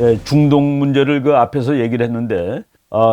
예, 중동 문제를 그 앞에서 얘기를 했는데,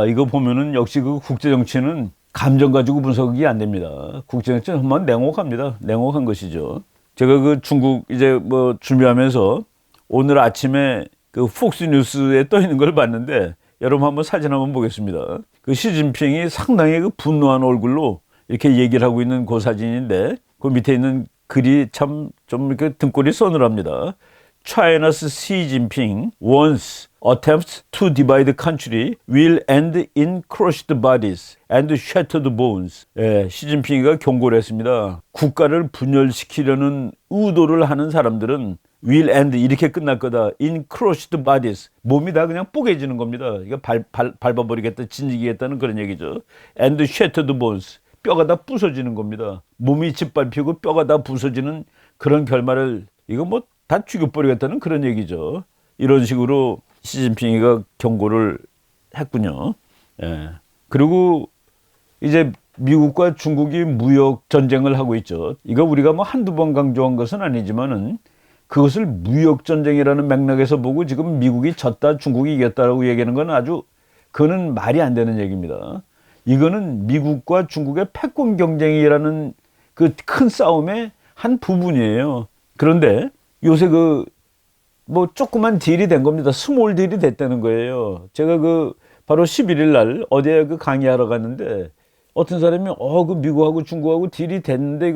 이거 보면은 역시 그 국제 정치는 감정 가지고 분석이 안 됩니다. 국제 정치는 한번 냉혹합니다. 냉혹한 것이죠. 제가 그 중국 이제 뭐 준비하면서 오늘 아침에 그 폭스 뉴스에 떠 있는 걸 봤는데, 여러분 한번 사진 한번 보겠습니다. 그 시진핑이 상당히 그 분노한 얼굴로 이렇게 얘기를 하고 있는 그 사진인데, 그 밑에 있는 글이 참 좀 이렇게 등골이 서늘합니다. China's Xi Jinping once attempts to divide the country will end in crushed bodies and shattered bones. 예, 시진핑이가 경고를 했습니다. 국가를 분열시키려는 의도를 하는 사람들은 will end 이렇게 끝날 거다. in crushed bodies. 몸이 다 그냥 뽀개지는 겁니다. 이거 밟아버리겠다, 진지겠다는 그런 얘기죠. and shattered bones. 뼈가 다 부서지는 겁니다. 몸이 짓밟히고 뼈가 다 부서지는 그런 결말을 이거 뭐 다 죽여버리겠다는 그런 얘기죠. 이런 식으로 시진핑이가 경고를 했군요. 예. 그리고 이제 미국과 중국이 무역 전쟁을 하고 있죠. 이거 우리가 뭐 한두 번 강조한 것은 아니지만은 그것을 무역 전쟁이라는 맥락에서 보고 지금 미국이 졌다, 중국이 이겼다라고 얘기하는 건 아주 그거는 말이 안 되는 얘기입니다. 이거는 미국과 중국의 패권 경쟁이라는 그 큰 싸움의 한 부분이에요. 그런데 요새 그 뭐 조그만 딜이 된 겁니다. 스몰 딜이 됐다는 거예요. 제가 그 바로 11일 날 어디에 그 강의하러 갔는데 어떤 사람이 그 미국하고 중국하고 딜이 됐는데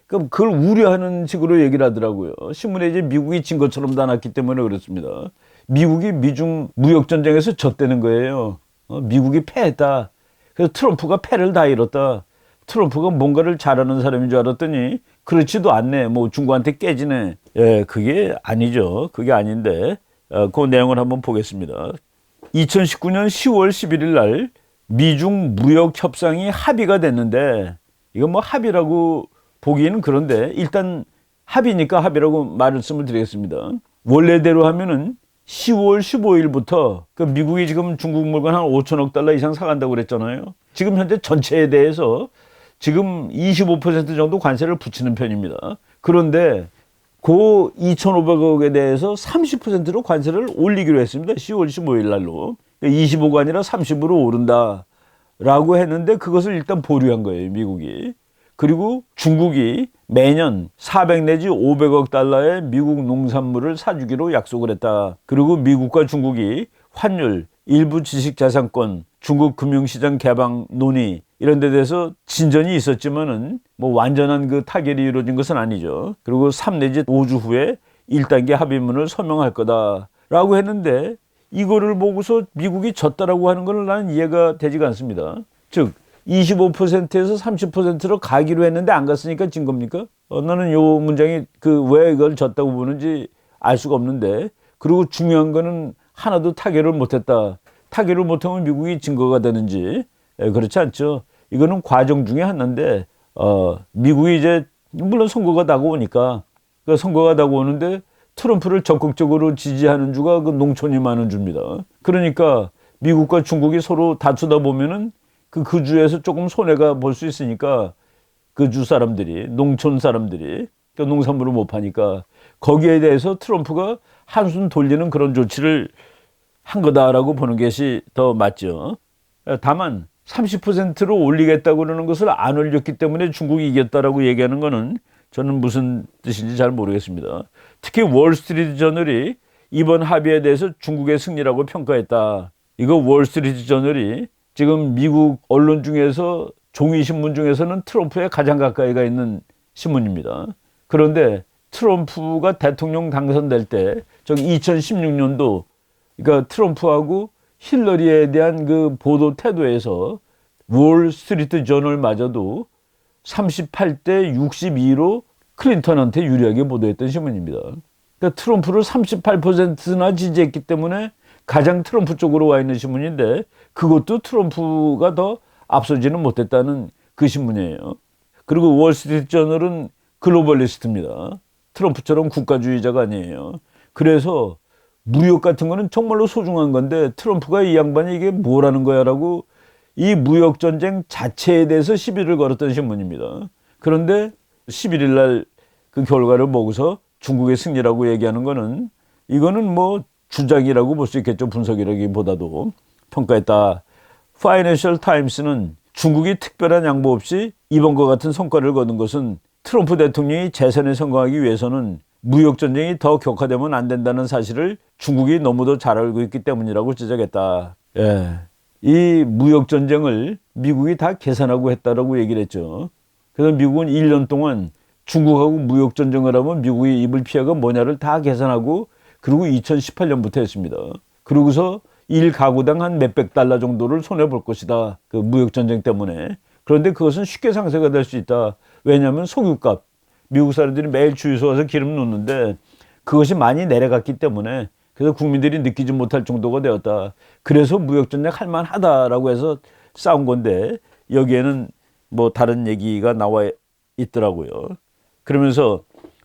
그걸 우려하는 식으로 얘기를 하더라고요. 신문에 이제 미국이 진 것처럼 다 났기 때문에 그렇습니다. 미국이 미중 무역 전쟁에서 졌다는 거예요. 미국이 패했다. 그래서 트럼프가 패를 다 잃었다. 트럼프가 뭔가를 잘하는 사람인 줄 알았더니 그렇지도 않네. 뭐 중국한테 깨지네. 예, 그게 아니죠. 그게 아닌데 그 내용을 한번 보겠습니다. 2019년 10월 11일 날 미중 무역 협상이 합의가 됐는데 이건 뭐 합의라고 보기에는 그런데 일단 합의니까 합의라고 말씀을 드리겠습니다. 원래대로 하면은 10월 15일부터 그 미국이 지금 중국 물건 한 5천억 달러 이상 사간다고 그랬잖아요. 지금 현재 전체에 대해서 지금 25% 정도 관세를 붙이는 편입니다. 그런데 그 2,500억에 대해서 30%로 관세를 올리기로 했습니다. 10월 15일 날로. 25가 아니라 30으로 오른다라고 했는데 그것을 일단 보류한 거예요, 미국이. 그리고 중국이 매년 400 내지 500억 달러의 미국 농산물을 사주기로 약속을 했다. 그리고 미국과 중국이 환율, 일부 지식자산권, 중국 금융시장 개방 논의 이런 데 대해서 진전이 있었지만은 뭐 완전한 그 타결이 이루어진 것은 아니죠. 그리고 3 내지 5주 후에 1단계 합의문을 서명할 거다라고 했는데 이거를 보고서 미국이 졌다라고 하는 건 나는 이해가 되지가 않습니다. 즉 25%에서 30%로 가기로 했는데 안 갔으니까 진 겁니까? 나는 요 문장이 왜 이걸 졌다고 보는지 알 수가 없는데, 그리고 중요한 거는 하나도 타결을 못했다. 타결을 못하면 미국이 증거가 되는지 그렇지 않죠. 이거는 과정 중에 하나인데 미국이 이제 물론 선거가 다가오니까 그 선거가 다가오는데 트럼프를 적극적으로 지지하는 주가 그 농촌이 많은 주입니다. 그러니까 미국과 중국이 서로 다투다 보면은 그 주에서 조금 손해가 볼 수 있으니까 그 주 사람들이 농촌 사람들이 그 농산물을 못 파니까 거기에 대해서 트럼프가 한숨 돌리는 그런 조치를 한 거다라고 보는 것이 더 맞죠. 다만 30%로 올리겠다고 그러는 것을 안 올렸기 때문에 중국이 이겼다라고 얘기하는 거는 저는 무슨 뜻인지 잘 모르겠습니다. 특히 월스트리트 저널이 이번 합의에 대해서 중국의 승리라고 평가했다. 이거 월스트리트 저널이 지금 미국 언론 중에서 종이신문 중에서는 트럼프에 가장 가까이가 있는 신문입니다. 그런데 트럼프가 대통령 당선될 때 저기 2016년도 그러니까 트럼프하고 힐러리에 대한 그 보도 태도에서 월스트리트 저널마저도 38대 62로 클린턴한테 유리하게 보도했던 신문입니다. 그러니까 트럼프를 38%나 지지했기 때문에 가장 트럼프 쪽으로 와 있는 신문인데 그것도 트럼프가 더 앞서지는 못했다는 그 신문이에요. 그리고 월스트리트 저널은 글로벌리스트입니다. 트럼프처럼 국가주의자가 아니에요. 그래서 무역 같은 거는 정말로 소중한 건데 트럼프가 이 양반이 이게 뭐라는 거야 라고 이 무역 전쟁 자체에 대해서 시비를 걸었던 신문입니다. 그런데 11일 날 그 결과를 보고서 중국의 승리라고 얘기하는 거는 이거는 뭐 주장이라고 볼 수 있겠죠. 분석이라기보다도 평가했다. 파이낸셜 타임스는 중국이 특별한 양보 없이 이번과 같은 성과를 거둔 것은 트럼프 대통령이 재선에 성공하기 위해서는 무역전쟁이 더 격화되면 안 된다는 사실을 중국이 너무도 잘 알고 있기 때문이라고 지적했다. 예. 이 무역전쟁을 미국이 다 계산하고 했다라고 얘기를 했죠. 그래서 미국은 1년 동안 중국하고 무역전쟁을 하면 미국의 입을 피해가 뭐냐를 다 계산하고 그리고 2018년부터 했습니다. 그러고서 1가구당 한 몇백 달러 정도를 손해볼 것이다. 그 무역전쟁 때문에. 그런데 그것은 쉽게 상쇄가 될 수 있다. 왜냐하면 석유값. 미국 사람들이 매일 주유소 와서 기름 넣는데 그것이 많이 내려갔기 때문에 그래서 국민들이 느끼지 못할 정도가 되었다. 그래서 무역전쟁 할 만하다라고 해서 싸운 건데 여기에는 뭐 다른 얘기가 나와 있더라고요. 그러면서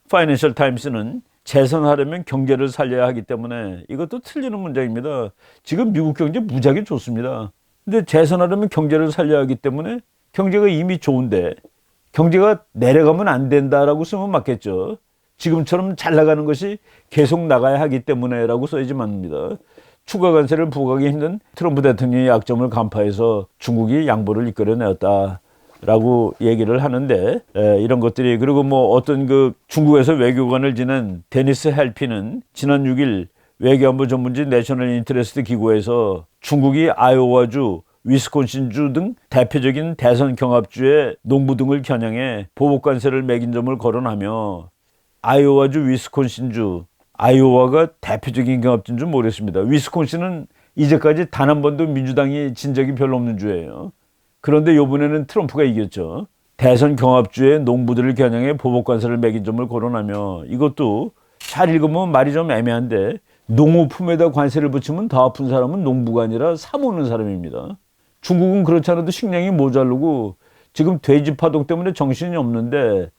파이낸셜 타임스는 재선하려면 경제를 살려야 하기 때문에 이것도 틀리는 문장입니다. 지금 미국 경제 무지하게 좋습니다. 근데 재선하려면 경제를 살려야 하기 때문에 경제가 이미 좋은데 경제가 내려가면 안 된다라고 쓰면 맞겠죠. 지금처럼 잘 나가는 것이 계속 나가야 하기 때문에라고 써야지 맞습니다. 추가 관세를 부과하기 힘든 트럼프 대통령의 약점을 간파해서 중국이 양보를 이끌어내었다라고 얘기를 하는데 이런 것들이 그리고 뭐 어떤 그 중국에서 외교관을 지낸 데니스 헬피는 지난 6일 외교안보 전문지 내셔널 인터레스트 기구에서 중국이 아이오와주 위스콘신주 등 대표적인 대선 경합주의 농부 등을 겨냥해 보복관세를 매긴 점을 거론하며 아이오와주 위스콘신주, 아이오와가 대표적인 경합주인 줄 모르겠습니다. 위스콘신은 이제까지 단 한 번도 민주당이 진 적이 별로 없는 주예요. 그런데 이번에는 트럼프가 이겼죠. 대선 경합주의 농부들을 겨냥해 보복관세를 매긴 점을 거론하며 이것도 잘 읽으면 말이 좀 애매한데 농업품에다 관세를 붙이면 더 아픈 사람은 농부가 아니라 사 먹는 사람입니다. 중국은 그렇지 않아도 식량이 모자르고 지금 돼지 파동 때문에 정신이 없는데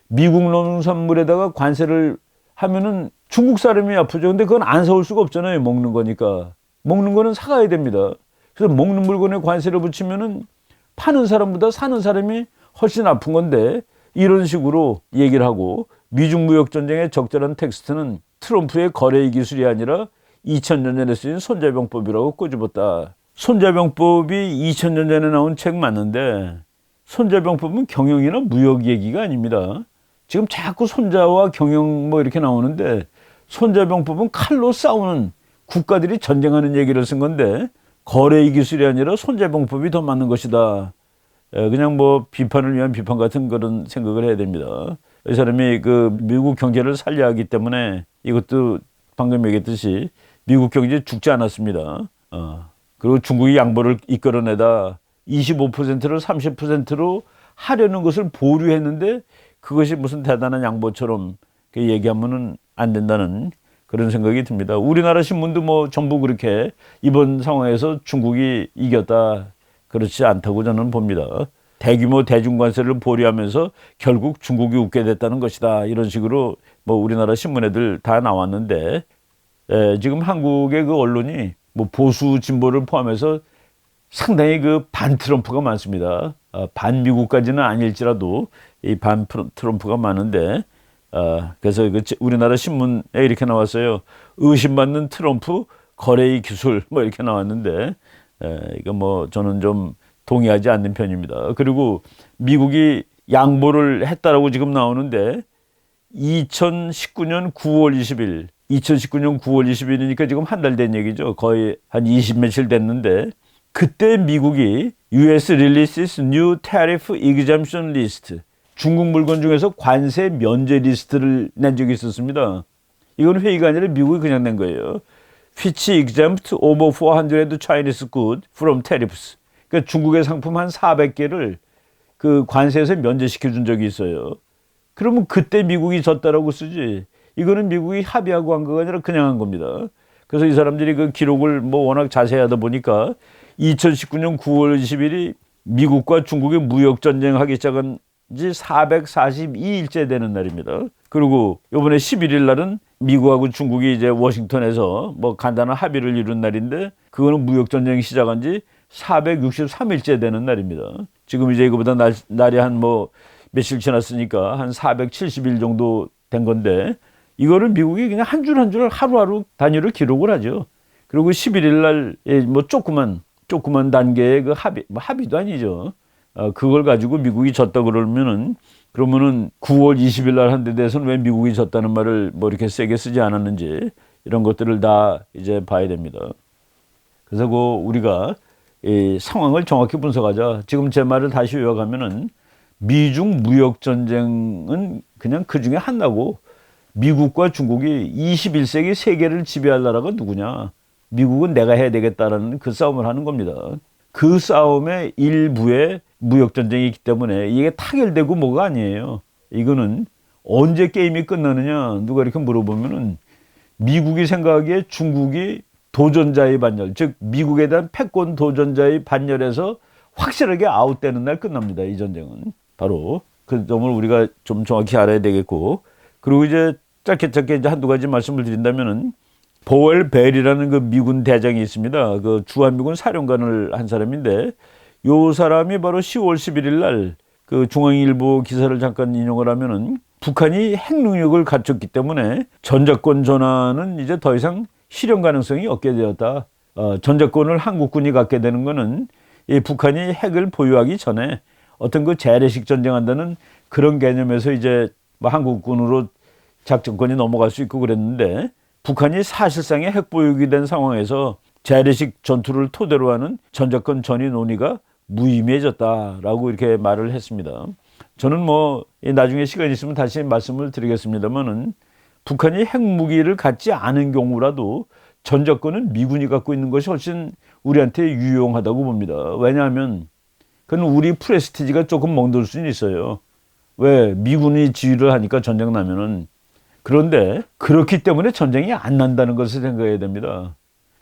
미국 농산물에다가 관세를 하면은 중국 사람이 아프죠. 근데 그건 안 사올 수가 없잖아요. 먹는 거니까. 먹는 거는 사가야 됩니다. 그래서 먹는 물건에 관세를 붙이면은 파는 사람보다 사는 사람이 훨씬 아픈 건데 이런 식으로 얘기를 하고 미중 무역 전쟁의 적절한 텍스트는 트럼프의 거래 기술이 아니라 2000년 전에 쓰인 손자병법이라고 꼬집었다. 손자병법이 2000년 전에 나온 책 맞는데 손자병법은 경영이나 무역 얘기가 아닙니다. 지금 자꾸 손자와 경영 뭐 이렇게 나오는데 손자병법은 칼로 싸우는 국가들이 전쟁하는 얘기를 쓴 건데 거래의 기술이 아니라 손자병법이 더 맞는 것이다. 그냥 뭐 비판을 위한 비판 같은 그런 생각을 해야 됩니다. 이 사람이 그 미국 경제를 살려야 하기 때문에 이것도 방금 얘기했듯이 미국 경제 죽지 않았습니다. 그리고 중국이 양보를 이끌어내다 25%를 30%로 하려는 것을 보류했는데 그것이 무슨 대단한 양보처럼 얘기하면은 안 된다는 그런 생각이 듭니다. 우리나라 신문도 뭐 전부 그렇게 이번 상황에서 중국이 이겼다 그렇지 않다고 저는 봅니다. 대규모 대중관세를 보류하면서 결국 중국이 웃게 됐다는 것이다 이런 식으로 뭐 우리나라 신문에들 다 나왔는데 지금 한국의 그 언론이 뭐 보수 진보를 포함해서 상당히 그 반 트럼프가 많습니다. 반 미국까지는 아닐지라도 이 반 트럼프가 많은데 그래서 그 우리나라 신문에 이렇게 나왔어요. 의심받는 트럼프 거래의 기술 뭐 이렇게 나왔는데 이거 뭐 저는 좀 동의하지 않는 편입니다. 그리고 미국이 양보를 했다라고 지금 나오는데 2019년 9월 20일 2019년 9월 20일이니까 지금 한 달 된 얘기죠. 거의 한 20 며칠 됐는데 그때 미국이 US releases new tariff exemption list 중국 물건 중에서 관세 면제 리스트를 낸 적이 있었습니다. 이건 회의가 아니라 미국이 그냥 낸 거예요. Which exempt over 400 Chinese goods from tariffs. 그러니까 중국의 상품 한 400개를 그 관세에서 면제시켜 준 적이 있어요. 그러면 그때 미국이 졌다라고 쓰지. 이거는 미국이 합의하고 한 거가 아니라 그냥 한 겁니다. 그래서 이 사람들이 그 기록을 뭐 워낙 자세히 하다 보니까 2019년 9월 20일이 미국과 중국이 무역 전쟁하기 시작한 지 442일째 되는 날입니다. 그리고 이번에 11일 날은 미국하고 중국이 이제 워싱턴에서 뭐 간단한 합의를 이룬 날인데 그거는 무역 전쟁이 시작한 지 463일째 되는 날입니다. 지금 이제 이거보다 날이 한 뭐 며칠 지났으니까 한 470일 정도 된 건데 이거를 미국이 그냥 한 줄 한 줄 하루하루 단위로 기록을 하죠. 그리고 11일 날 뭐 조그만 단계의 그 합의, 뭐 합의도 아니죠. 그걸 가지고 미국이 졌다 그러면은 9월 20일 날 한 데 대해서는 왜 미국이 졌다는 말을 뭐 이렇게 세게 쓰지 않았는지 이런 것들을 다 이제 봐야 됩니다. 그래서 우리가 이 상황을 정확히 분석하자. 지금 제 말을 다시 요약하면은 미중 무역 전쟁은 그냥 그 중에 하나고 미국과 중국이 21세기 세계를 지배할 나라가 누구냐? 미국은 내가 해야 되겠다라는 그 싸움을 하는 겁니다. 그 싸움의 일부의 무역 전쟁이 있기 때문에 이게 타결되고 뭐가 아니에요. 이거는 언제 게임이 끝나느냐 누가 이렇게 물어보면은 미국이 생각하기에 중국이 도전자의 반열, 즉 미국에 대한 패권 도전자의 반열에서 확실하게 아웃되는 날 끝납니다. 이 전쟁은. 바로 그 점을 우리가 좀 정확히 알아야 되겠고, 그리고 이제 짧게 이제 한두 가지 말씀을 드린다면은 보웰 벨이라는 그 미군 대장이 있습니다. 그 주한미군 사령관을 한 사람인데, 요 사람이 바로 10월 11일 날 그 중앙일보 기사를 잠깐 인용을 하면은 북한이 핵 능력을 갖췄기 때문에 전자권 전환은 이제 더 이상 실현 가능성이 없게 되었다. 전자권을 한국군이 갖게 되는 거는 이 북한이 핵을 보유하기 전에 어떤 그 재래식 전쟁한다는 그런 개념에서 이제 뭐 한국군으로 작전권이 넘어갈 수 있고 그랬는데, 북한이 사실상의 핵 보유기 된 상황에서 재래식 전투를 토대로 하는 전자권 전위 논의가 무의미해졌다라고 이렇게 말을 했습니다. 저는 뭐 나중에 시간이 있으면 다시 말씀을 드리겠습니다만은 북한이 핵무기를 갖지 않은 경우라도 전자권은 미군이 갖고 있는 것이 훨씬 우리한테 유용하다고 봅니다. 왜냐하면 그건 우리 프레스티지가 조금 멍들 수는 있어요. 왜? 미군이 지휘를 하니까 전쟁 나면은. 그런데 그렇기 때문에 전쟁이 안 난다는 것을 생각해야 됩니다.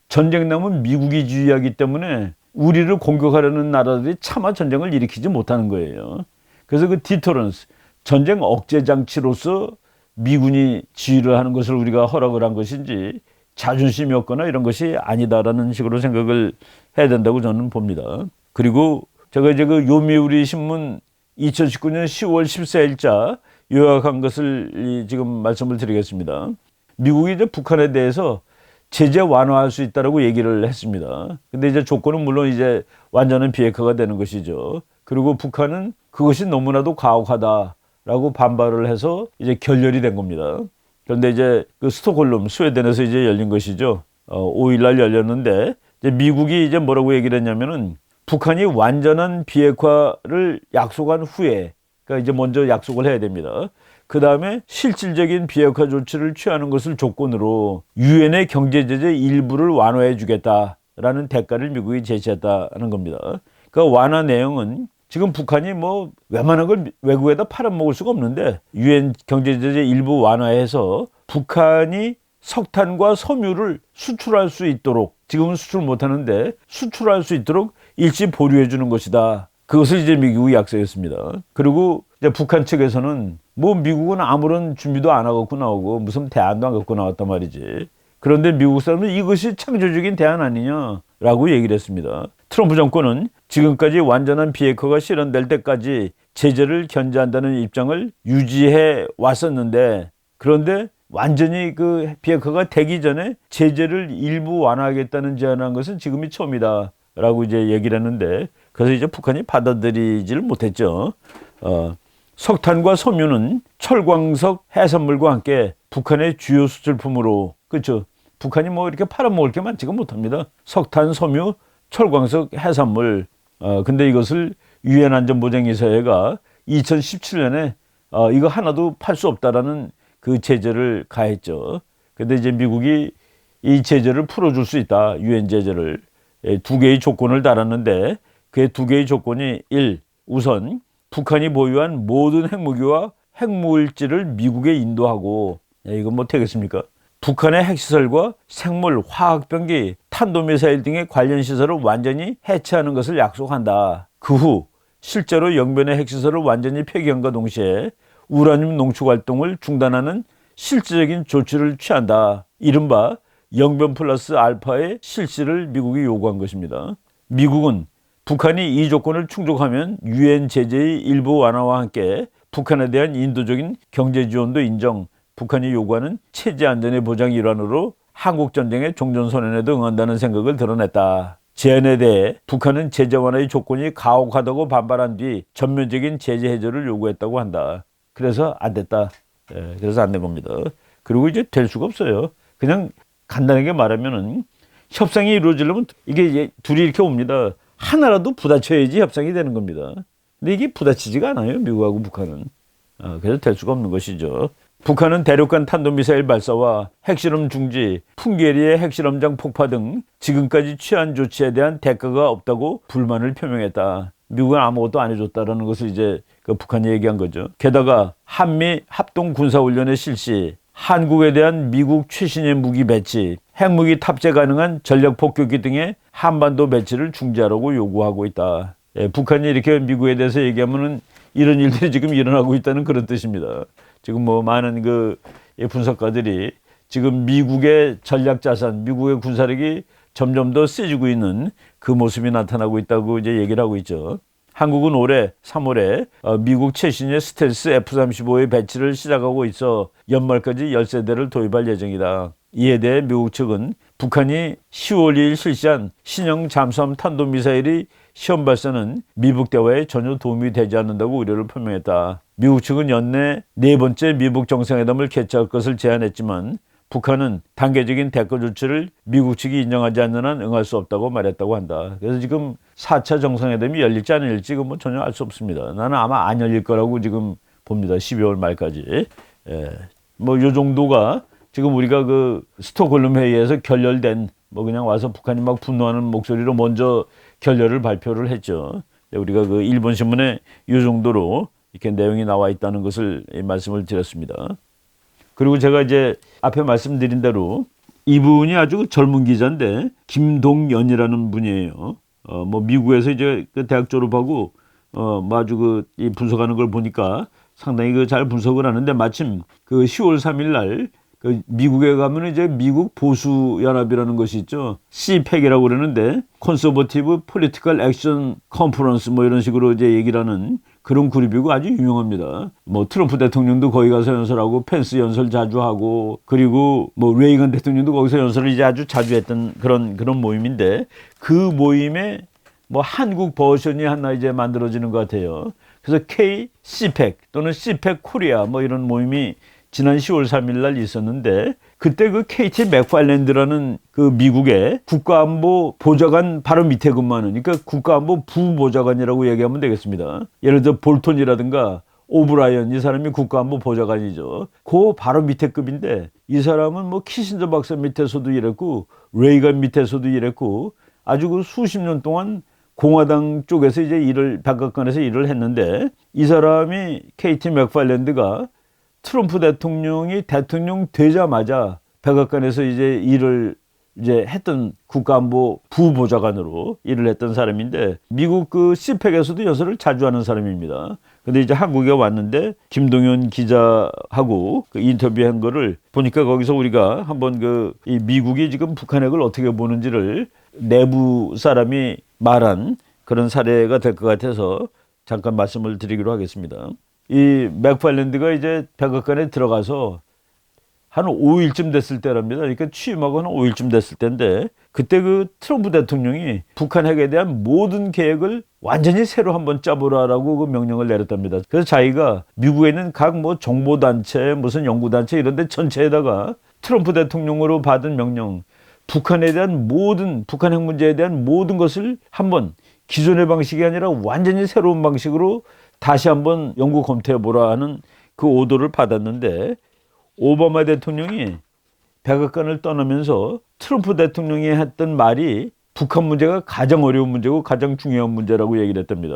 전쟁 나면 미국이 지휘하기 때문에 우리를 공격하려는 나라들이 차마 전쟁을 일으키지 못하는 거예요. 그래서 그 디터런스, 전쟁 억제 장치로서 미군이 지휘를 하는 것을 우리가 허락을 한 것인지 자존심이 없거나 이런 것이 아니다라는 식으로 생각을 해야 된다고 저는 봅니다. 그리고 제가 이제 그 요미우리 신문 2019년 10월 14일자 요약한 것을 지금 말씀을 드리겠습니다. 미국이 이제 북한에 대해서 제재 완화할 수 있다라고 얘기를 했습니다. 근데 이제 조건은 물론 이제 완전한 비핵화가 되는 것이죠. 그리고 북한은 그것이 너무나도 가혹하다라고 반발을 해서 이제 결렬이 된 겁니다. 그런데 이제 그 스톡홀름, 스웨덴에서 이제 열린 것이죠. 5일 날 열렸는데, 이제 미국이 이제 뭐라고 얘기를 했냐면은 북한이 완전한 비핵화를 약속한 후에, 그러니까 이제 먼저 약속을 해야 됩니다. 그 다음에 실질적인 비핵화 조치를 취하는 것을 조건으로 유엔의 경제 제재 일부를 완화해 주겠다라는 대가를 미국이 제시했다는 겁니다. 그 완화 내용은 지금 북한이 뭐 웬만한 걸 외국에다 팔아먹을 수가 없는데, 유엔 경제 제재 일부 완화해서 북한이 석탄과 섬유를 수출할 수 있도록, 지금은 수출 못하는데 수출할 수 있도록 일시 보류해 주는 것이다. 그것을 이제 미국이 약속했습니다. 그리고 이제 북한 측에서는 뭐 미국은 아무런 준비도 안 하고 나오고 무슨 대안도 안 갖고 나왔단 말이지. 그런데 미국 사람은 이것이 창조적인 대안 아니냐라고 얘기를 했습니다. 트럼프 정권은 지금까지 완전한 비핵화가 실현될 때까지 제재를 견제한다는 입장을 유지해 왔었는데, 그런데 완전히 그 비핵화가 되기 전에 제재를 일부 완화하겠다는 제안한 것은 지금이 처음이다 라고 이제 얘기를 했는데, 그래서 이제 북한이 받아들이지를 못했죠. 석탄과 섬유는 철광석 해산물과 함께 북한의 주요 수출품으로, 그렇죠. 북한이 뭐 이렇게 팔아먹을 게 많지가 못합니다. 석탄, 섬유, 철광석, 해산물. 근데 이것을 유엔 안전보장이사회가 2017년에 이거 하나도 팔 수 없다라는 그 제재를 가했죠. 근데 이제 미국이 이 제재를 풀어줄 수 있다. 유엔 제재를. 두 개의 조건을 달았는데, 그 두 개의 조건이 1. 우선 북한이 보유한 모든 핵무기와 핵무일지를 미국에 인도하고, 이건 뭐 되겠습니까? 북한의 핵시설과 생물, 화학병기, 탄도미사일 등의 관련 시설을 완전히 해체하는 것을 약속한다. 그 후 실제로 영변의 핵시설을 완전히 폐기함과 동시에 우라늄 농축 활동을 중단하는 실질적인 조치를 취한다. 이른바 영변 플러스 알파의 실시를 미국이 요구한 것입니다. 미국은 북한이 이 조건을 충족하면 유엔 제재의 일부 완화와 함께 북한에 대한 인도적인 경제 지원도 인정, 북한이 요구하는 체제 안전의 보장 일환으로 한국전쟁의 종전선언에도 응한다는 생각을 드러냈다. 제안에 대해 북한은 제재 완화의 조건이 가혹하다고 반발한 뒤 전면적인 제재 해제를 요구했다고 한다. 그래서 안 됐다. 그래서 안 된 겁니다. 그리고 이제 될 수가 없어요. 그냥 간단하게 말하면은 협상이 이루어지려면 이게 이제 둘이 이렇게 옵니다. 하나라도 부딪혀야지 협상이 되는 겁니다. 근데 이게 부딪히지가 않아요. 미국하고 북한은. 그래서 될 수가 없는 것이죠. 북한은 대륙간 탄도미사일 발사와 핵실험 중지, 풍계리의 핵실험장 폭파 등 지금까지 취한 조치에 대한 대가가 없다고 불만을 표명했다. 미국은 아무것도 안 해줬다라는 것을 이제 그 북한이 얘기한 거죠. 게다가 한미 합동 군사훈련의 실시, 한국에 대한 미국 최신의 무기 배치, 핵무기 탑재 가능한 전략 폭격기 등의 한반도 배치를 중지하라고 요구하고 있다. 북한이 이렇게 미국에 대해서 얘기하면은 이런 일들이 지금 일어나고 있다는 그런 뜻입니다. 지금 뭐 많은 그 분석가들이 지금 미국의 전략 자산, 미국의 군사력이 점점 더 세지고 있는 그 모습이 나타나고 있다고 이제 얘기를 하고 있죠. 한국은 올해 3월에 미국 최신의 스텔스 F-35의 배치를 시작하고 있어 연말까지 10세대를 도입할 예정이다. 이에 대해 미국 측은 북한이 10월 2일 실시한 신형 잠수함 탄도미사일의 시험 발사는 미북 대화에 전혀 도움이 되지 않는다고 우려를 표명했다. 미국 측은 연내 네 번째 미북 정상회담을 개최할 것을 제안했지만 북한은 단계적인 대거 조치를 미국 측이 인정하지 않는 한 응할 수 없다고 말했다고 한다. 그래서 지금 4차 정상회담이 열릴지 안 열릴지 뭐 전혀 알 수 없습니다. 나는 아마 안 열릴 거라고 지금 봅니다. 12월 말까지. 뭐 요 정도가 지금 우리가 그 스톡홀름 회의에서 결렬된 뭐 그냥 와서 북한이 막 분노하는 목소리로 먼저 결렬을 발표를 했죠. 우리가 그 일본 신문에 이 정도로 이렇게 내용이 나와 있다는 것을 말씀을 드렸습니다. 그리고 제가 이제 앞에 말씀드린 대로 이분이 아주 젊은 기자인데 김동연이라는 분이에요. 뭐 미국에서 이제 그 대학 졸업하고 뭐 아주 이 분석하는 걸 보니까 상당히 그 잘 분석을 하는데 마침 그 10월 3일 날 그 미국에 가면 이제 미국 보수 연합이라는 것이 있죠. CPAC이라고 그러는데 Conservative Political Action Conference 뭐 이런 식으로 이제 얘기를 하는 그런 그룹이고 아주 유명합니다. 뭐 트럼프 대통령도 거기 가서 연설하고 펜스 연설 자주 하고 그리고 뭐 레이건 대통령도 거기서 연설을 이제 아주 자주 했던 그런 모임인데 그 모임에 뭐 한국 버전이 하나 이제 만들어지는 것 같아요. 그래서 CPAC 또는 CPAC 코리아 뭐 이런 모임이 지난 10월 3일 날 있었는데 그때 그 KT 맥팔랜드라는 그 미국의 국가안보 보좌관 바로 밑에 근무하는 그러니까 국가안보 부보좌관이라고 얘기하면 되겠습니다. 예를 들어 볼턴이라든가 오브라이언 이 사람이 국가안보 보좌관이죠. 그 바로 밑에 급인데 이 사람은 뭐 키신저 박사 밑에서도 일했고 레이건 밑에서도 일했고 아주 그 수십 년 동안 공화당 쪽에서 이제 백악관에서 일을 했는데 이 사람이 KT 맥팔랜드가 트럼프 대통령이 대통령 되자마자 백악관에서 이제 일을 이제 했던 국가안보 부보좌관으로 일을 했던 사람인데 미국 그 CPAC에서도 연설을 자주 하는 사람입니다. 근데 이제 한국에 왔는데 김동연 기자하고 그 인터뷰한 거를 보니까 거기서 우리가 한번 이 미국이 지금 북한 핵을 어떻게 보는지를 내부 사람이 말한 그런 사례가 될 것 같아서 잠깐 말씀을 드리기로 하겠습니다. 이 맥팔랜드가 이제 백악관에 들어가서 한 5일쯤 됐을 때랍니다. 그러니까 취임하고 한 5일쯤 됐을 때인데 그때 그 트럼프 대통령이 북한 핵에 대한 모든 계획을 완전히 새로 한번 짜보라라고 그 명령을 내렸답니다. 그래서 자기가 미국에 있는 각 뭐 정보단체 무슨 연구단체 이런 데 전체에다가 트럼프 대통령으로 받은 명령 북한에 대한 북한 핵 문제에 대한 모든 것을 한번 기존의 방식이 아니라 완전히 새로운 방식으로 다시 한번 연구 검토해보라 하는 그 오더를 받았는데 오바마 대통령이 백악관을 떠나면서 트럼프 대통령이 했던 말이 북한 문제가 가장 어려운 문제고 가장 중요한 문제라고 얘기를 했답니다.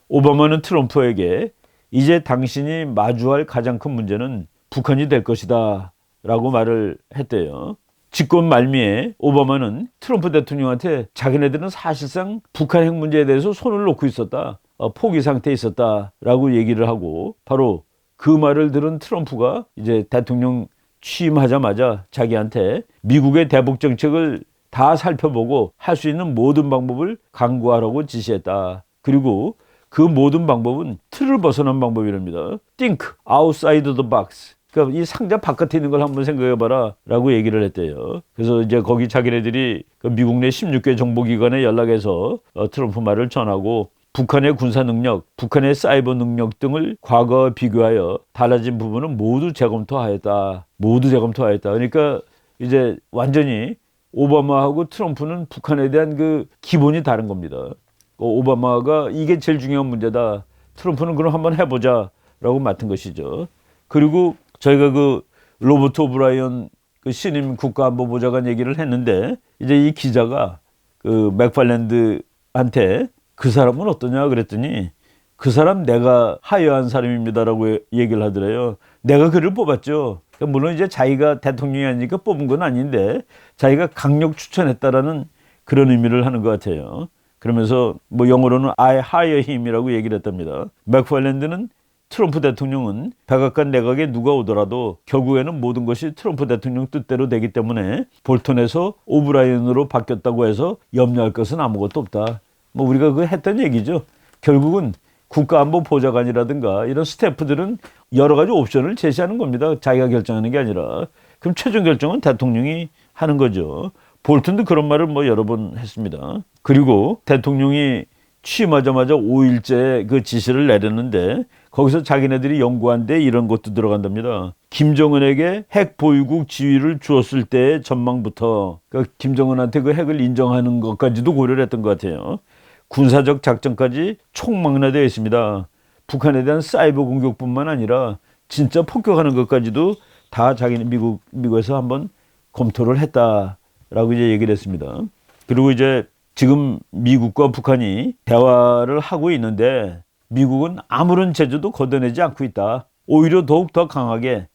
오바마는 트럼프에게 이제 당신이 마주할 가장 큰 문제는 북한이 될 것이다 라고 말을 했대요. 집권 말미에 오바마는 트럼프 대통령한테 자기네들은 사실상 북한 핵 문제에 대해서 손을 놓고 있었다. 포기 상태에 있었다라고 얘기를 하고 바로 그 말을 들은 트럼프가 이제 대통령 취임하자마자 자기한테 미국의 대북 정책을 다 살펴보고 할 수 있는 모든 방법을 강구하라고 지시했다. 그리고 그 모든 방법은 틀을 벗어난 방법이랍니다. Think outside the box. 그러니까 이 상자 바깥에 있는 걸 한번 생각해봐라 라고 얘기를 했대요. 그래서 이제 거기 자기네들이 그 미국 내 16개 정보기관에 연락해서 트럼프 말을 전하고 북한의 군사 능력, 북한의 사이버 능력 등을 과거와 비교하여 달라진 부분은 모두 재검토하였다. 모두 재검토하였다. 그러니까 이제 완전히 오바마하고 트럼프는 북한에 대한 그 기본이 다른 겁니다. 오바마가 이게 제일 중요한 문제다. 트럼프는 그럼 한번 해보자라고 맡은 것이죠. 그리고 저희가 그 로버트 오브라이언 그 신임 국가안보보좌관 얘기를 했는데 이제 이 기자가 그 맥팔랜드한테 그 사람은 어떠냐 그랬더니 그 사람 내가 하여한 사람입니다라고 얘기를 하더래요. 내가 그를 뽑았죠. 물론 이제 자기가 대통령이 아니니까 뽑은 건 아닌데 자기가 강력 추천했다라는 그런 의미를 하는 것 같아요. 그러면서 뭐 영어로는 I hire him이라고 얘기를 했답니다. 맥팔랜드는 트럼프 대통령은 백악관 내각에 누가 오더라도 결국에는 모든 것이 트럼프 대통령 뜻대로 되기 때문에 볼턴에서 오브라이언으로 바뀌었다고 해서 염려할 것은 아무것도 없다. 뭐 우리가 그 했던 얘기죠. 결국은 국가안보보좌관이라든가 이런 스태프들은 여러 가지 옵션을 제시하는 겁니다. 자기가 결정하는 게 아니라. 그럼 최종 결정은 대통령이 하는 거죠. 볼턴도 그런 말을 뭐 여러 번 했습니다. 그리고 대통령이 취임하자마자 5일째 그 지시를 내렸는데 거기서 자기네들이 연구한 데 이런 것도 들어간답니다. 김정은에게 핵 보유국 지위를 주었을 때의 전망부터 그러니까 김정은한테 그 핵을 인정하는 것까지도 고려를 했던 것 같아요. 군사적 작전까지 총망라되어 있습니다. 북한에 대한 사이버 공격뿐만 아니라 진짜 폭격하는 것까지도 다 자기는 미국에서 한번 검토를 했다라고 이제 얘기를 했습니다. 그리고 이제 지금 미국과 북한이 대화를 하고 있는데 미국은 아무런 제재도 걷어내지 않고 있다. 오히려 더욱 강하게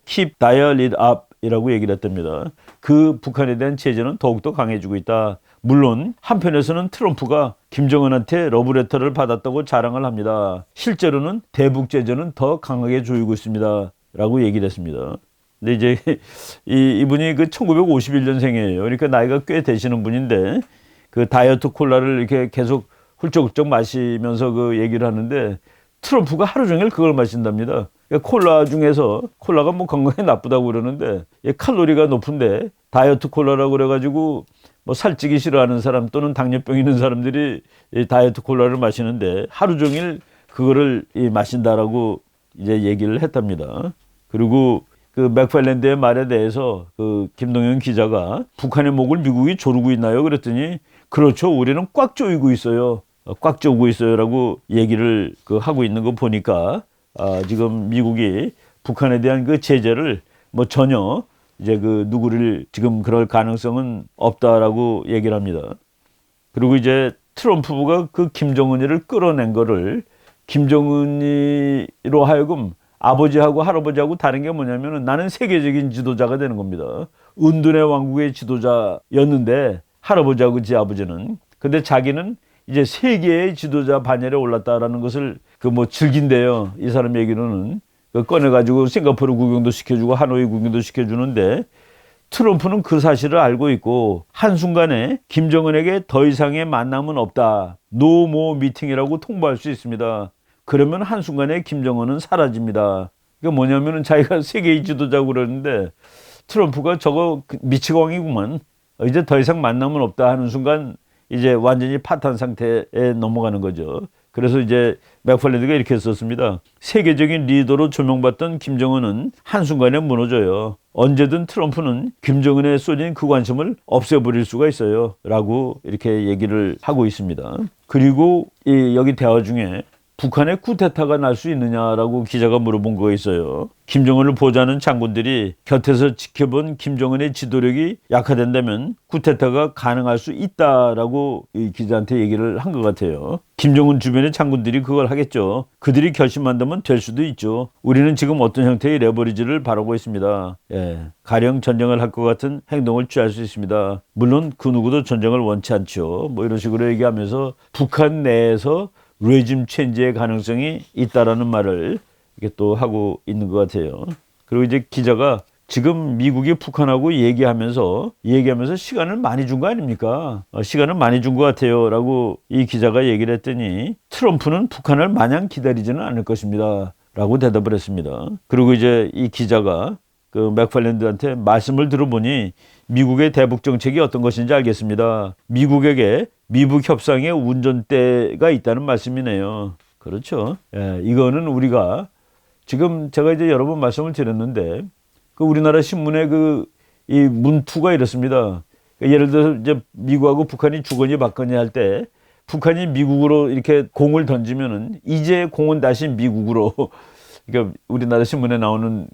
keep dial it up 이라고 얘기를 했답니다. 그 북한에 대한 제재는 더욱더 강해지고 있다. 물론 한편에서는 트럼프가 김정은한테 러브레터를 받았다고 자랑을 합니다. 실제로는 대북 제재는 더 강하게 조이고 있습니다. 라고 얘기를 했습니다. 근데 이제 이분이 그 1951년생이에요. 그러니까 나이가 꽤 되시는 분인데 그 다이어트 콜라를 이렇게 계속 훌쩍훌쩍 마시면서 그 얘기를 하는데 트럼프가 하루 종일 그걸 마신답니다. 콜라 중에서 콜라가 뭐 건강에 나쁘다고 그러는데 칼로리가 높은데 다이어트 콜라라고 그래가지고 뭐 살찌기 싫어하는 사람 또는 당뇨병 있는 사람들이 이 다이어트 콜라를 마시는데 하루 종일 그거를 마신다라고 이제 얘기를 했답니다. 그리고 그 맥팔랜드의 말에 대해서 그 김동연 기자가 북한의 목을 미국이 조르고 있나요? 그랬더니 그렇죠. 우리는 꽉 조이고 있어요. 꽉 조고 있어요라고 얘기를 그 하고 있는 거 보니까 지금 미국이 북한에 대한 그 제재를 뭐 전혀 이제 그 누구를 지금 그럴 가능성은 없다라고 얘기를 합니다. 그리고 이제 트럼프가 그 김정은이를 끌어낸 거를 김정은이로 하여금 아버지하고 할아버지하고 다른 게 뭐냐면은 나는 세계적인 지도자가 되는 겁니다. 은둔의 왕국의 지도자였는데 할아버지하고 지 아버지는 근데 자기는 이제 세계의 지도자 반열에 올랐다라는 것을 그 뭐 즐긴대요. 이 사람 얘기로는 그 꺼내가지고 싱가포르 구경도 시켜주고 하노이 구경도 시켜주는데 트럼프는 그 사실을 알고 있고 한순간에 김정은에게 더 이상의 만남은 없다. 노 모 미팅이라고 통보할 수 있습니다. 그러면 한순간에 김정은은 사라집니다. 그게 뭐냐면은 자기가 세계의 지도자고 그러는데 트럼프가 저거 미치광이구만. 이제 더 이상 만남은 없다 하는 순간 이제 완전히 파탄 상태에 넘어가는 거죠. 그래서 이제 맥팔랜드가 이렇게 했었습니다. 세계적인 리더로 조명받던 김정은은 한순간에 무너져요. 언제든 트럼프는 김정은에 쏟인 그 관심을 없애버릴 수가 있어요. 라고 이렇게 얘기를 하고 있습니다. 그리고 여기 대화 중에 북한의 쿠데타가 날 수 있느냐라고 기자가 물어본 거 있어요. 김정은을 보좌하는 장군들이 곁에서 지켜본 김정은의 지도력이 약화된다면 쿠데타가 가능할 수 있다라고 이 기자한테 얘기를 한 것 같아요. 김정은 주변의 장군들이 그걸 하겠죠. 그들이 결심한다면 될 수도 있죠. 우리는 지금 어떤 형태의 레버리지를 바라고 있습니다. 가령 전쟁을 할 것 같은 행동을 취할 수 있습니다. 물론 그 누구도 전쟁을 원치 않죠. 뭐 이런 식으로 얘기하면서 북한 내에서 레짐 체인지의 가능성이 있다라는 말을 이렇게 또 하고 있는 것 같아요. 그리고 이제 기자가 지금 미국이 북한하고 얘기하면서 시간을 많이 준 거 아닙니까? 시간을 많이 준 것 같아요. 라고 이 기자가 얘기를 했더니 트럼프는 북한을 마냥 기다리지는 않을 것입니다. 라고 대답을 했습니다. 그리고 이제 이 기자가 그 맥팔랜드한테 말씀을 들어보니 미국의 대북 정책이 어떤 것인지 알겠습니다. 미국에게 미북 협상의 운전대가 있다는 말씀이네요. 그렇죠. 예, 이거는 우리가 지금 제가 이제 여러 번 말씀을 드렸는데 그 우리나라 신문에 이 문투가 이렇습니다. 예를 들어서 이제 미국하고 북한이 주거니 받거니 할 때 북한이 미국으로 이렇게 공을 던지면은 이제 공은 다시 미국으로 그러니까 우리나라 신문에 나오는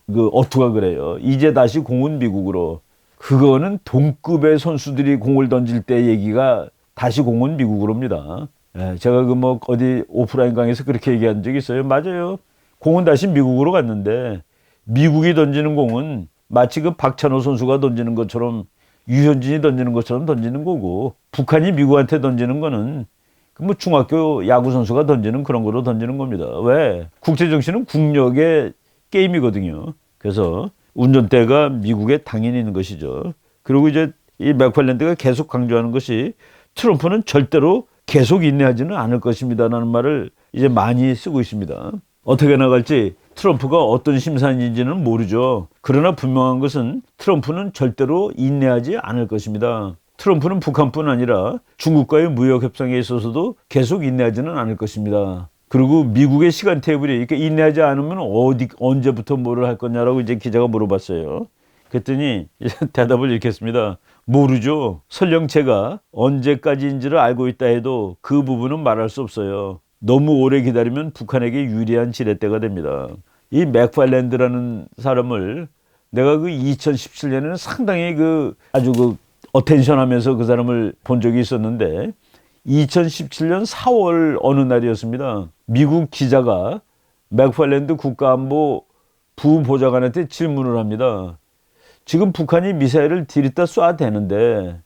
그 어투가 그래요. 이제 다시 공은 미국으로. 그거는 동급의 선수들이 공을 던질 때 얘기가 다시 공은 미국으로입니다. 예, 제가 그 뭐 어디 오프라인 강의에서 그렇게 얘기한 적이 있어요. 맞아요. 공은 다시 미국으로 갔는데 미국이 던지는 공은 마치 그 박찬호 선수가 던지는 것처럼 유현진이 던지는 것처럼 던지는 거고 북한이 미국한테 던지는 거는 그 뭐 중학교 야구 선수가 던지는 그런 거로 던지는 겁니다. 왜? 국제 정치는 국력의 게임이거든요. 그래서 운전대가 미국에 당연히 있는 것이죠. 그리고 이제 이 맥팔랜드가 계속 강조하는 것이 트럼프는 절대로 계속 인내하지는 않을 것입니다라는 말을 이제 많이 쓰고 있습니다. 어떻게 나갈지 트럼프가 어떤 심산인지는 모르죠. 그러나 분명한 것은 트럼프는 절대로 인내하지 않을 것입니다. 트럼프는 북한뿐 아니라 중국과의 무역 협상에 있어서도 계속 인내하지는 않을 것입니다. 그리고 미국의 시간 테이블이 이렇게 인내하지 않으면 언제부터 뭐를 할 거냐라고 이제 기자가 물어봤어요. 그랬더니 대답을 이렇게 했습니다. 모르죠. 설령 제가 언제까지인지를 알고 있다 해도 그 부분은 말할 수 없어요. 너무 오래 기다리면 북한에게 유리한 지렛대가 됩니다. 이 맥팔랜드라는 사람을 내가 그 2017년에는 상당히 아주 어텐션하면서 그 사람을 본 적이 있었는데 2017년 4월 어느 날이었습니다. 미국 기자가 맥팔랜드 국가안보 부보좌관한테 질문을 합니다. 지금 북한이 미사일을 들이다 쏴야 되는데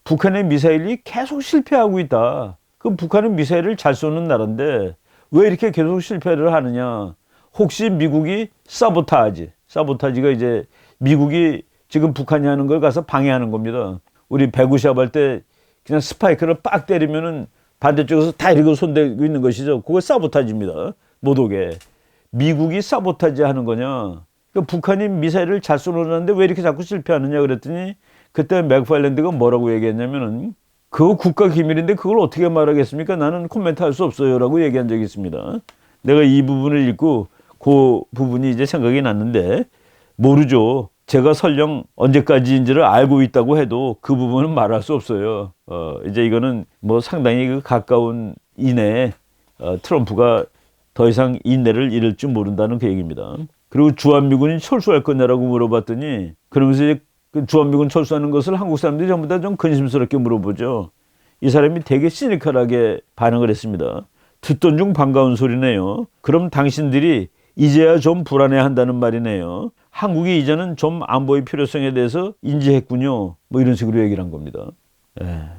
북한의 미사일이 계속 실패하고 있다. 그럼 북한은 미사일을 잘 쏘는 나라인데 왜 이렇게 계속 실패를 하느냐. 혹시 미국이 사보타지가 이제 미국이 지금 북한이 하는 걸 가서 방해하는 겁니다. 우리 배구시합 할 때 그냥 스파이크를 빡 때리면은 반대쪽에서 다 이러고 손대고 있는 것이죠. 그거 사보타지입니다. 못 오게. 미국이 사보타지 하는 거냐. 그러니까 북한이 미사일을 잘 쏘는데 왜 이렇게 자꾸 실패하느냐 그랬더니 그때 맥팔랜드가 뭐라고 얘기했냐면은 그거 국가 기밀인데 그걸 어떻게 말하겠습니까? 나는 코멘트 할 수 없어요 라고 얘기한 적이 있습니다. 내가 이 부분을 읽고 그 부분이 이제 생각이 났는데 모르죠. 제가 설령 언제까지인지를 알고 있다고 해도 그 부분은 말할 수 없어요. 이제 이거는 뭐 상당히 가까운 이내에 트럼프가 더 이상 인내를 잃을 줄 모른다는 그 얘기입니다. 그리고 주한미군이 철수할 거냐라고 물어봤더니 그러면서 이제 그 주한미군 철수하는 것을 한국 사람들이 전부 다 좀 근심스럽게 물어보죠. 이 사람이 되게 시니컬하게 반응을 했습니다. 듣던 중 반가운 소리네요. 그럼 당신들이 이제야 좀 불안해한다는 말이네요. 한국이 이제는 좀 안보의 필요성에 대해서 인지했군요. 뭐 이런 식으로 얘기를 한 겁니다.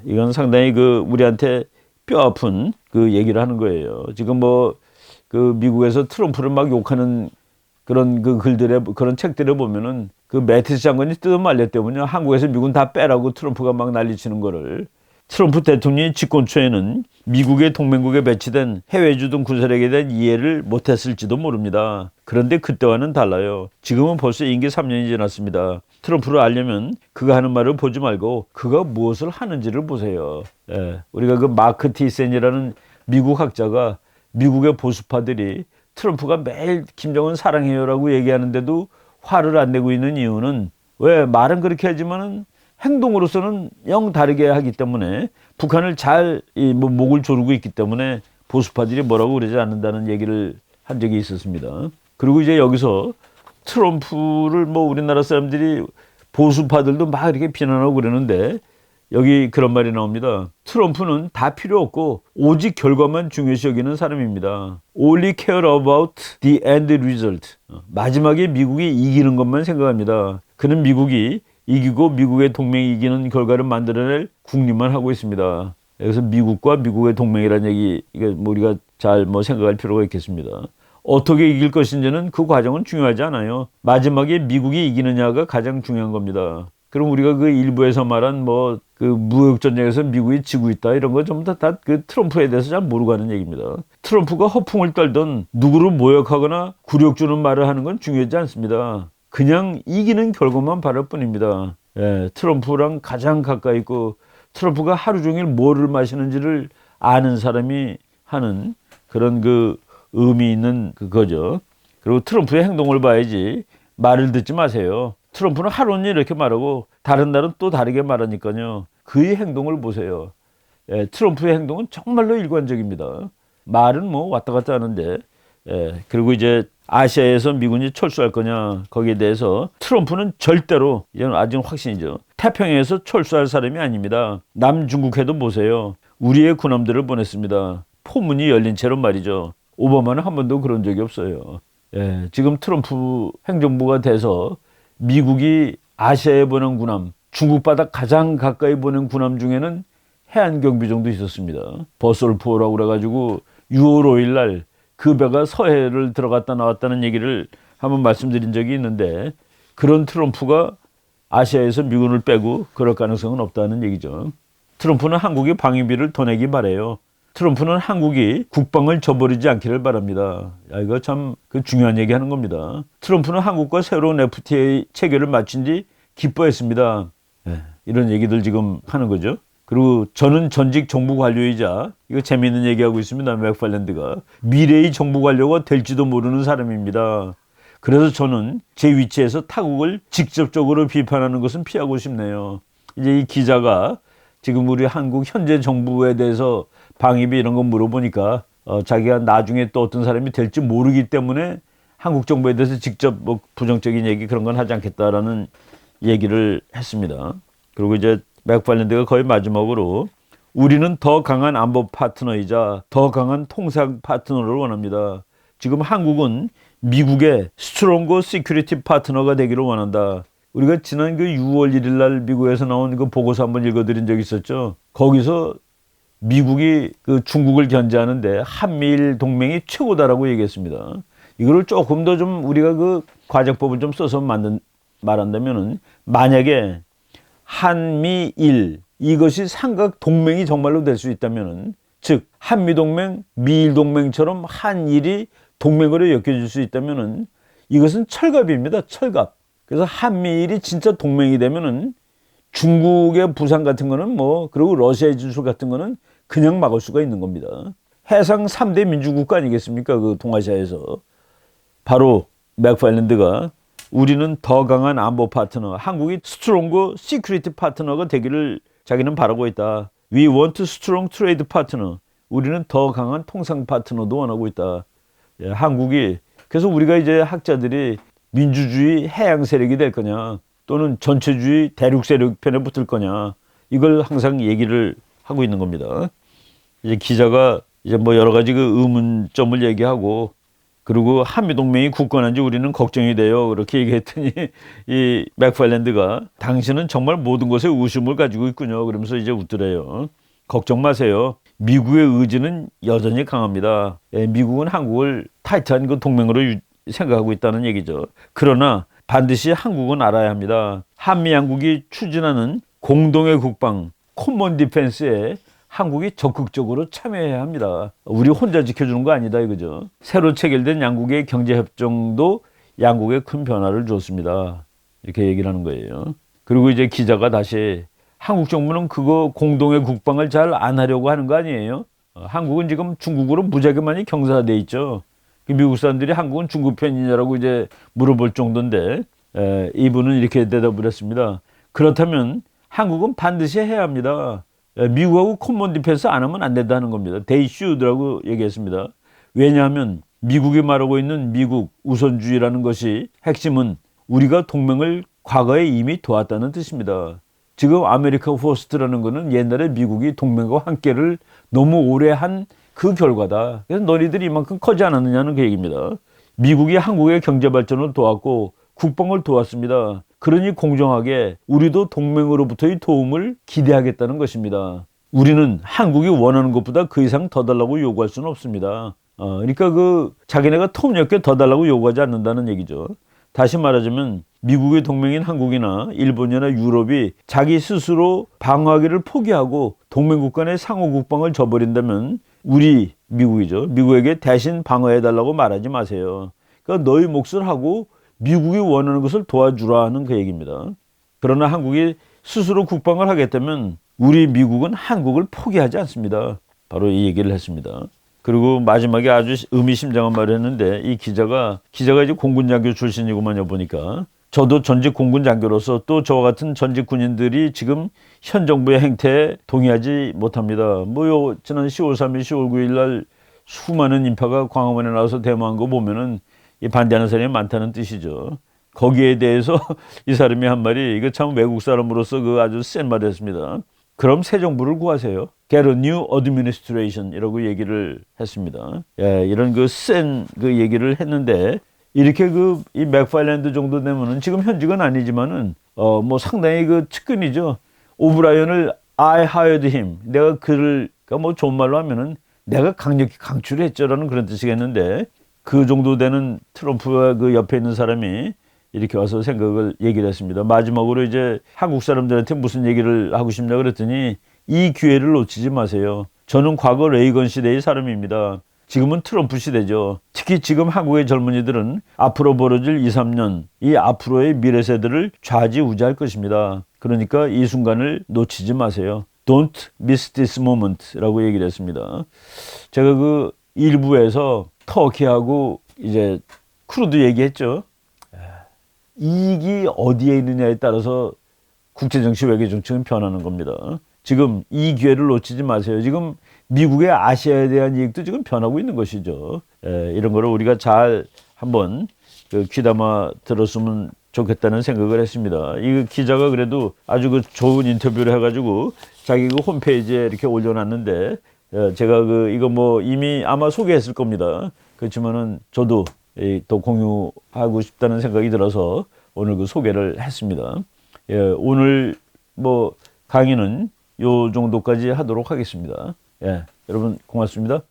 이건 상당히 우리한테 뼈 아픈 그 얘기를 하는 거예요. 지금 미국에서 트럼프를 막 욕하는 그런 그런 책들을 보면은 매티스 장관이 뜯은 말려 때문에 한국에서 미군 다 빼라고 트럼프가 막 난리치는 거를 트럼프 대통령이 집권 초에는 미국의 동맹국에 배치된 해외주둔 군사력에 대한 이해를 못했을지도 모릅니다. 그런데 그때와는 달라요. 지금은 벌써 임기 3년이 지났습니다. 트럼프를 알려면 그가 하는 말을 보지 말고 그가 무엇을 하는지를 보세요. 우리가 마크 티센이라는 미국 학자가 미국의 보수파들이 트럼프가 매일 김정은 사랑해요라고 얘기하는데도 화를 안 내고 있는 이유는 왜 말은 그렇게 하지만은 행동으로서는 영 다르게 하기 때문에 북한을 잘 목을 조르고 있기 때문에 보수파들이 뭐라고 그러지 않는다는 얘기를 한 적이 있었습니다. 그리고 이제 여기서 트럼프를 우리나라 사람들이 보수파들도 막 이렇게 비난하고 그러는데 여기 그런 말이 나옵니다. 트럼프는 다 필요 없고 오직 결과만 중요시 여기는 사람입니다. Only care about the end result. 마지막에 미국이 이기는 것만 생각합니다. 그는 미국이 이기고 미국의 동맹이 이기는 결과를 만들어낼 궁리만 하고 있습니다. 여기서 미국과 미국의 동맹이라는 얘기 이게 우리가 잘 생각할 필요가 있겠습니다. 어떻게 이길 것인지는 그 과정은 중요하지 않아요. 마지막에 미국이 이기느냐가 가장 중요한 겁니다. 그럼 우리가 그 일부에서 말한 뭐 그 무역 전쟁에서 미국이 지고 있다 이런 거 전부 다 그 트럼프에 대해서 잘 모르고 하는 얘기입니다. 트럼프가 허풍을 떨던 누구를 모욕하거나 굴욕 주는 말을 하는 건 중요하지 않습니다. 그냥 이기는 결과만 바랄 뿐입니다. 예, 트럼프랑 가장 가까이 있고 트럼프가 하루 종일 뭐를 마시는지를 아는 사람이 하는 그런 그 의미 있는 그거죠. 그리고 트럼프의 행동을 봐야지 말을 듣지 마세요. 트럼프는 하루는 이렇게 말하고 다른 날은 또 다르게 말하니까요. 그의 행동을 보세요. 예, 트럼프의 행동은 정말로 일관적입니다. 말은 뭐 왔다 갔다 하는데 그리고 이제 아시아에서 미군이 철수할 거냐 거기에 대해서 트럼프는 절대로 이건 아직 확신이죠. 태평양에서 철수할 사람이 아닙니다. 남중국해도 보세요. 우리의 군함들을 보냈습니다. 포문이 열린 채로 말이죠. 오바마는 한 번도 그런 적이 없어요. 예, 지금 트럼프 행정부가 돼서 미국이 아시아에 보낸 군함, 중국 바다 가장 가까이 보낸 군함 중에는 해안경비 정도 있었습니다. 버설포라고 그래가지고 6월 5일 날 그 배가 서해를 들어갔다 나왔다는 얘기를 한번 말씀드린 적이 있는데 그런 트럼프가 아시아에서 미군을 빼고 그럴 가능성은 없다는 얘기죠. 트럼프는 한국이 방위비를 더 내기 바래요. 트럼프는 한국이 국방을 저버리지 않기를 바랍니다. 야, 이거 참 그 중요한 얘기 하는 겁니다. 트럼프는 한국과 새로운 FTA 체결을 마친 뒤 기뻐했습니다. 이런 얘기들 지금 하는 거죠. 그리고 저는 전직 정부 관료이자 이거 재미있는 얘기하고 있습니다. 맥팔랜드가 미래의 정부 관료가 될지도 모르는 사람입니다. 그래서 저는 제 위치에서 타국을 직접적으로 비판하는 것은 피하고 싶네요. 이제 이 기자가 지금 우리 한국 현재 정부에 대해서 방위비 이런 거 물어보니까 자기가 나중에 또 어떤 사람이 될지 모르기 때문에 한국 정부에 대해서 직접 뭐 부정적인 얘기 그런 건 하지 않겠다라는 얘기를 했습니다. 그리고 이제 맥팔랜드가 거의 마지막으로 우리는 더 강한 안보 파트너이자 더 강한 통상 파트너를 원합니다. 지금 한국은 미국의 스트롱거 시큐리티 파트너가 되기를 원한다. 우리가 지난 그 6월 1일 날 미국에서 나온 그 보고서 한번 읽어드린 적이 있었죠. 거기서 미국이 그 중국을 견제하는데 한미일 동맹이 최고다라고 얘기했습니다. 이거를 조금 더 좀 우리가 그 과정법을 좀 써서 말한다면은 만약에 한미일 이것이 삼각 동맹이 정말로 될 수 있다면은 즉 한미동맹, 미일동맹처럼 한일이 동맹으로 엮여질 수 있다면은 이것은 철갑입니다. 철갑. 그래서 한미일이 진짜 동맹이 되면은 중국의 부상 같은 거는 뭐 그리고 러시아의 진술 같은 거는 그냥 막을 수가 있는 겁니다. 해상 3대 민주국가 아니겠습니까? 그 동아시아에서. 바로 맥팔랜드가 우리는 더 강한 안보 파트너, 한국이 스트롱거 시큐리티 파트너가 되기를 자기는 바라고 있다. We want strong trade partner. 우리는 더 강한 통상 파트너도 원하고 있다. 예, 한국이 그래서 우리가 이제 학자들이 민주주의 해양 세력이 될 거냐 또는 전체주의 대륙 세력 편에 붙을 거냐 이걸 항상 얘기를 하고 있는 겁니다. 이제 기자가 이제 뭐 여러 가지 그 의문점을 얘기하고 그리고 한미동맹이 굳건한지 우리는 걱정이 돼요. 그렇게 얘기했더니 이 맥팔랜드가 당신은 정말 모든 것에 의심을 가지고 있군요. 그러면서 이제 웃더래요. 걱정 마세요. 미국의 의지는 여전히 강합니다. 예, 미국은 한국을 타이트한 그 동맹으로 생각하고 있다는 얘기죠. 그러나 반드시 한국은 알아야 합니다. 한미 양국이 추진하는 공동의 국방, 코먼 디펜스에 한국이 적극적으로 참여해야 합니다. 우리 혼자 지켜주는 거 아니다 이거죠. 새로 체결된 양국의 경제협정도 양국에 큰 변화를 줬습니다. 이렇게 얘기를 하는 거예요. 그리고 이제 기자가 다시 한국 정부는 그거 공동의 국방을 잘 안 하려고 하는 거 아니에요? 한국은 지금 중국으로 무지하게 많이 경사돼 있죠. 미국 사람들이 한국은 중국 편이냐라고 이제 물어볼 정도인데 이분은 이렇게 대답을 했습니다. 그렇다면 한국은 반드시 해야 합니다. 미국하고 코먼 디펜스 안 하면 안 된다는 겁니다. They should라고 얘기했습니다. 왜냐하면 미국이 말하고 있는 미국 우선주의라는 것이 핵심은 우리가 동맹을 과거에 이미 도왔다는 뜻입니다. 지금 아메리카 퍼스트라는 거는 옛날에 미국이 동맹과 함께를 너무 오래 한 그 결과다. 그래서 너희들이 이만큼 커지 않았느냐는 그 얘기입니다. 미국이 한국의 경제 발전을 도왔고 국방을 도왔습니다. 그러니 공정하게 우리도 동맹으로부터의 도움을 기대하겠다는 것입니다. 우리는 한국이 원하는 것보다 그 이상 더 달라고 요구할 수는 없습니다. 그러니까 그 자기네가 터무니없게 더 달라고 요구하지 않는다는 얘기죠. 다시 말하자면 미국의 동맹인 한국이나 일본이나 유럽이 자기 스스로 방어하기를 포기하고 동맹국 간의 상호 국방을 저버린다면 우리 미국이죠. 미국에게 대신 방어해달라고 말하지 마세요. 그러니까 너희 몫을 하고 미국이 원하는 것을 도와주라 는 그 얘기입니다. 그러나 한국이 스스로 국방을 하겠다면 우리 미국은 한국을 포기하지 않습니다. 바로 이 얘기를 했습니다. 그리고 마지막에 아주 의미심장한 말을 했는데 이 기자가 이제 공군 장교 출신이구만요 보니까. 저도 전직 공군 장교로서 또 저와 같은 전직 군인들이 지금 현 정부의 행태에 동의하지 못합니다. 지난 10월 3일, 10월 9일 날 수많은 인파가 광화문에 나와서 데모한 거 보면은 이 반대하는 사람이 많다는 뜻이죠. 거기에 대해서 이 사람이 한 말이 이거 참 외국 사람으로서 그 아주 센 말이었습니다. 그럼 새 정부를 구하세요. Get a new administration 이라고 얘기를 했습니다. 예, 이런 그 센 그 얘기를 했는데 이렇게 이 맥파일랜드 정도 되면은 지금 현직은 아니지만은 상당히 그 측근이죠. 오브라이언을 I hired him. 내가 그러니까 좋은 말로 하면은 내가 강력히 강추를 했죠라는 그런 뜻이겠는데 그 정도 되는 트럼프와 그 옆에 있는 사람이 이렇게 와서 얘기를 했습니다. 마지막으로 이제 한국 사람들한테 무슨 얘기를 하고 싶냐 그랬더니 이 기회를 놓치지 마세요. 저는 과거 레이건 시대의 사람입니다. 지금은 트럼프 시대죠. 특히 지금 한국의 젊은이들은 앞으로 벌어질 2, 3년 이 앞으로의 미래 세대를 좌지우지할 것입니다. 그러니까 이 순간을 놓치지 마세요. Don't miss this moment 라고 얘기를 했습니다. 제가 그 일부에서 터키하고 이제 크루드 얘기했죠. 이익이 어디에 있느냐에 따라서 국제정치, 외교정치는 변하는 겁니다. 지금 이 기회를 놓치지 마세요. 지금 미국의 아시아에 대한 이익도 지금 변하고 있는 것이죠. 이런 거를 우리가 잘 한번 귀담아 들었으면 좋겠다는 생각을 했습니다. 이 기자가 그래도 아주 좋은 인터뷰를 해가지고 자기 홈페이지에 이렇게 올려놨는데 제가 이거 이미 아마 소개했을 겁니다. 그렇지만은 저도 또 공유하고 싶다는 생각이 들어서 오늘 소개를 했습니다. 오늘 강의는 요 정도까지 하도록 하겠습니다. 여러분 고맙습니다.